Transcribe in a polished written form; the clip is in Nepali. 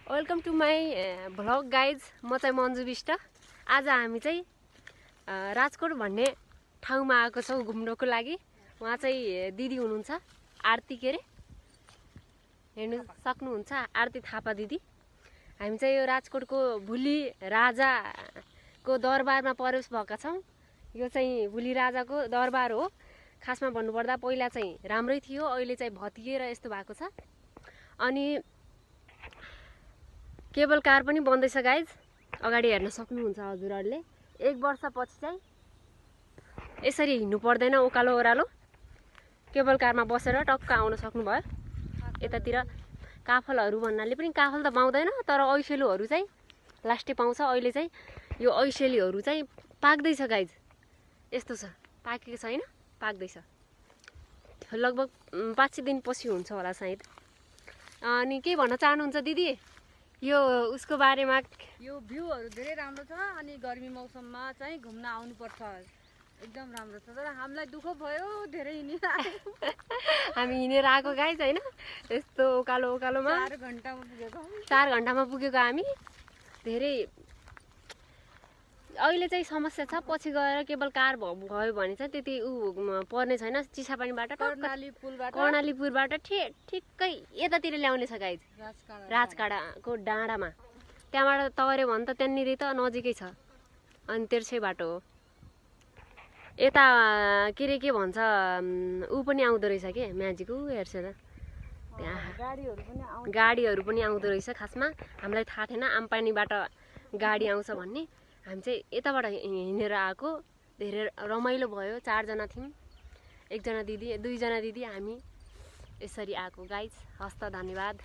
Welcome to my vlog guys. म चाहिँ मन्जु विष्ट। आज हामी चाहिँ राजकोट भन्ने ठाउँमा आएको छौँ घुम्नको लागि। उहाँ चाहिँ दिदी हुनुहुन्छ, आरती के अरे, हेर्नु सक्नुहुन्छ, आरती थापा दिदी। हामी चाहिँ यो राजकोटको भुली राजाको दरबारमा प्रवेश भएका छौँ। यो चाहिँ भुली राजाको दरबार हो। खासमा भन्नुपर्दा पहिला चाहिँ राम्रै थियो, अहिले चाहिँ भत्किएर यस्तो भएको छ। अनि केबल कार पनि बन्दैछ गाइज, अगाडि हेर्न सक्नुहुन्छ हजुरहरूले। 1 वर्षपछि चाहिँ यसरी हिँड्नु पर्दैन, उकालो ओह्रालो केबल कारमा बसेर टक्क आउन सक्नुभयो। यतातिर काफलहरू भन्नाले पनि काफल त पाउँदैन, तर ऐसेलुहरू चाहिँ लास्टै पाउँछ। अहिले चाहिँ यो ऐसेलीहरू चाहिँ पाक्दैछ गाइज, यस्तो छ, पाकेको छैन, पाक्दैछ। लगभग 5-6 दिनपछि हुन्छ होला सायद। अनि के भन्न चाहनुहुन्छ दिदी यो उसको बारेमा? यो भ्यूहरू धेरै राम्रो छ अनि गर्मी मौसममा चाहिँ घुम्न आउनुपर्छ, एकदम राम्रो छ। तर हामीलाई दुःख भयो धेरै हिँडेर हामी हिँडेर आएको गाइज होइन, यस्तो उकालो उकालोमा 4 घन्टामा पुगेको। 4 घन्टामा पुगेको हामी। धेरै अहिले चाहिँ समस्या छ, पछि गएर केबल कार गयो भने चाहिँ त्यति पर्ने छैन। चिसापानीबाट कर्णालीपुरबाट ठिक्कै यतातिर ल्याउने छ गाइज, राजकाँडाको डाँडामा। त्यहाँबाट तर्यो भने त त्यहाँनिर त नजिकै छ, अनि तेर्सै बाटो हो। यता के भन्छ ऊ पनि आउँदो रहेछ के, म्याजिक ऊ हेर्छ त, त्यहाँ गाडीहरू पनि आउँदो रहेछ। खासमा हामीलाई थाहा थिएन आम्पानीबाट गाडी आउँछ भन्ने। हामी चाहिँ यताबाट हिँडेर आएको, धेरै रमाइलो भयो। 4 जना थियौँ, 1 जना दिदी, 2 जना दिदी, हामी यसरी आएको गाइज। हस्त धन्यवाद।